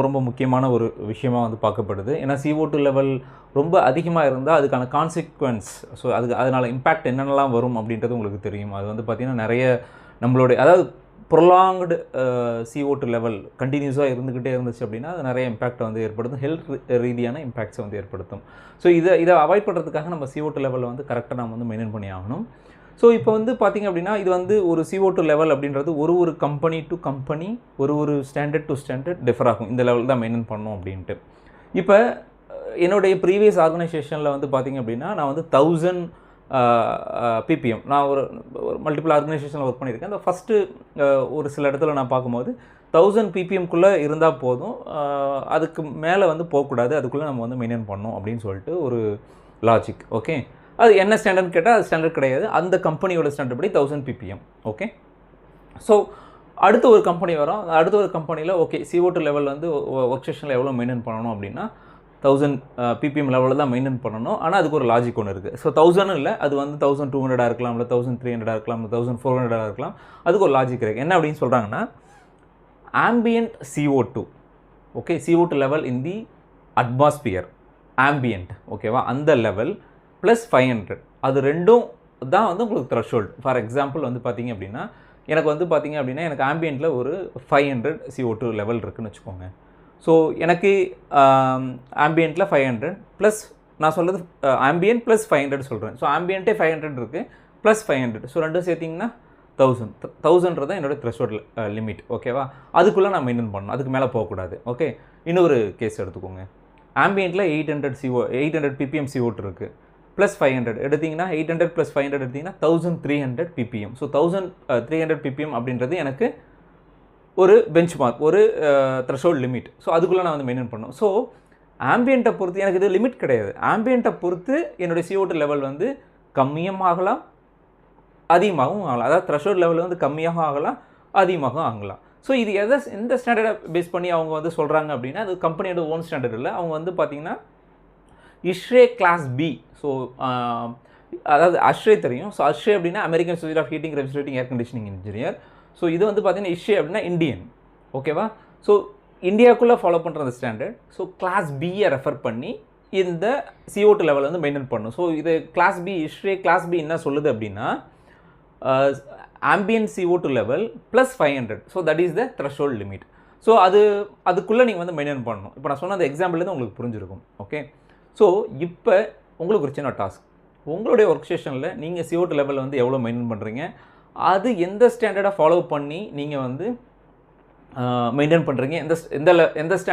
ரொம்ப முக்கியமான ஒரு விஷயமா வந்து பார்க்கப்படுது. ஏன்னா CO2 லெவல் ரொம்ப அதிகமாக இருந்தால் அதுக்கான கான்சிக்வன்ஸ், ஸோ அதனால் இம்பேக்ட் என்னென்னலாம் வரும் அப்படின்றது உங்களுக்கு தெரியும். அது வந்து பார்த்திங்கன்னா நிறைய நம்மளுடைய அதாவது ப்ரொலாங்டு CO2 லெவல் கண்டினியூஸாக இருந்துக்கிட்டே இருந்துச்சு அப்படின்னா அது நிறைய இம்பேக்டை வந்து ஏற்படுத்தும், ஹெல்த் ரீதியான இம்பேக்ட்ஸை வந்து ஏற்படுத்தும். ஸோ இதை அவாய்ட் பண்ணுறதுக்காக நம்ம CO2 லெவலை வந்து கரெக்டாக நம்ம வந்து மெயின்டைன் பண்ணி ஆகணும். ஸோ இப்போ வந்து பார்த்திங்க அப்படின்னா இது வந்து ஒரு CO2 லெவல் அப்படின்றது ஒரு கம்பெனி டு கம்பெனி ஒரு ஸ்டாண்டர்ட் டு ஸ்டாண்டர்ட் டிஃபர் ஆகும். இந்த லெவல் தான் மெயின்டைன் பண்ணணும் அப்படின்ட்டு. இப்போ என்னுடைய ப்ரீவியஸ் ஆர்கனைசேஷனில் வந்து பார்த்திங்க அப்படின்னா நான் வந்து 1000 ppm நான் ஒரு மல்டிபிள் ஆர்கனைசேஷனில் ஒர்க் பண்ணியிருக்கேன். அந்த ஃபஸ்ட்டு ஒரு சில இடத்துல நான் பார்க்கும்போது 1000 ppmக்குள்ளே இருந்தால் போதும், அதுக்கு மேலே வந்து போகக்கூடாது, அதுக்குள்ளே நம்ம வந்து மெயின்டைன் பண்ணணும் அப்படின்னு சொல்லிட்டு ஒரு லாஜிக். ஓகே, அது என்ன ஸ்டாண்டர்ட்னு கேட்டால் அது ஸ்டாண்டர்ட் கிடையாது, அந்த கம்பெனியோட ஸ்டாண்டர்ட் படி 1000 ppm. ஓகே, ஸோ அடுத்த ஒரு கம்பெனி வரும், அடுத்த ஒரு கம்பெனியில் ஓகே CO2 லெவல் வந்து ஒர்க் ஸ்டேஷனில் எவ்வளோ மெயின்டைன் பண்ணணும் அப்படின்னா 1000 ppm லெவலில் தான் மெயின்டைன் பண்ணணும். ஆனால் அதுக்கு ஒரு லாஜிக் ஒன்று இருக்குது. ஸோ 1000 இல்லை, அது வந்து 1200 இருக்கலாம், இல்லை 1300 இருக்கலாம், 1400 இருக்கலாம். அதுக்கு ஒரு லாஜிக் இருக்குது. என்ன அப்படின்னு சொல்கிறாங்கன்னா ambient CO2, okay, CO2 level in the atmosphere, ambient, ஓகேவா, அந்த லெவல் ப்ளஸ் 500, அது ரெண்டும் தான் வந்து உங்களுக்கு த்ரெஷ்ஹோல்டு. ஃபார் எக்ஸாம்பிள் வந்து பார்த்திங்க அப்படின்னா எனக்கு வந்து பார்த்திங்க அப்படின்னா எனக்கு ஆம்பியண்ட்டில் ஒரு 500 CO2 லெவல் இருக்குதுன்னு வச்சுக்கோங்க. ஸோ எனக்கு ஆம்பியண்ட்டில் 500 ப்ளஸ் நான் சொல்கிறது ஆம்பியன்ட் ப்ளஸ் 500 சொல்கிறேன். ஸோ ஆம்பியண்ட்டே 500 இருக்குது ப்ளஸ் 500, ஸோ ரெண்டும் சேர்த்திங்கன்னா 1000 தான் என்னோடய த்ரெஷ்ஹோல்டு லிமிட். ஓகேவா, அதுக்குள்ளே நான் மெயின்டைன் பண்ணணும், அதுக்கு மேலே போகக்கூடாது. ஓகே, இன்னொரு கேஸ் எடுத்துக்கோங்க. ஆம்பியண்ட்டில் 800 ppm CO2 இருக்குது, ப்ளஸ் 500 எடுத்திங்கன்னா 800 + 500 எடுத்திங்கன்னா 1300 ppm. ஸோ 1300 ppm அப்படின்றது எனக்கு ஒரு பெஞ்ச் மார்க், ஒரு த்ரெஷ்ஹோல்டு லிமிட். ஸோ அதுக்குள்ளே நான் வந்து மெயின்டைன் பண்ணணும். ஸோ ஆம்பியண்ட்டை பொறுத்து எனக்கு இது லிமிட் கிடையாது. ஆம்பியண்ட்டை பொறுத்து என்னுடைய CO2 லெவல் வந்து கம்மியும் ஆகலாம், அதிகமாகவும் ஆகலாம். அதாவது த்ரெஷ்ஹோல்டு லெவல் வந்து கம்மியாகவும் ஆகலாம், அதிகமாகவும் ஆகலாம். ஸோ இது எந்த ஸ்டாண்டர்டை பேஸ் பண்ணி அவங்க வந்து சொல்கிறாங்க அப்படின்னா அது கம்பெனியோட ஓன் ஸ்டாண்டர்ட் இல்லை. அவங்க வந்து பார்த்திங்கன்னா ISHRAE கிளாஸ் B. ஸோ அதாவது ASHRAE தெரியும். ஸோ ASHRAE அப்படின்னா American society of heating refrigerating air conditioning engineer. So இது வந்து பார்த்திங்கன்னா ISHRAE அப்படின்னா இந்தியன். ஓகேவா, ஸோ இந்தியாவுக்குள்ளே ஃபாலோ பண்ணுற அந்த ஸ்டாண்டர்ட். ஸோ கிளாஸ் பியை ரெஃபர் பண்ணி இந்த CO2 லெவல் வந்து மெயின்டைன் பண்ணணும். ஸோ இது class B, ISHRAE class B என்ன சொல்லுது அப்படின்னா ambient CO2 லெவல் plus 500, so that is the threshold limit. ஸோ அதுக்குள்ளே நீங்கள் வந்து மெயின்டைன் பண்ணணும். இப்போ நான் சொன்ன அந்த எக்ஸாம்பிள்லேருந்து உங்களுக்கு புரிஞ்சிருக்கும். ஓகே, ஸோ இப்போ உங்களுக்கு ஒரு சின்ன டாஸ்க், உங்களுடைய ஒர்க் ஸ்டேஷனில் நீங்கள் CO2 லெவல் வந்து எவ்வளோ மெயின்டைன் பண்ணுறீங்க, அது எந்த ஸ்டாண்டர்டை ஃபாலோ பண்ணி நீங்கள் வந்து மெயின்டைன் பண்ணுறீங்க, எந்த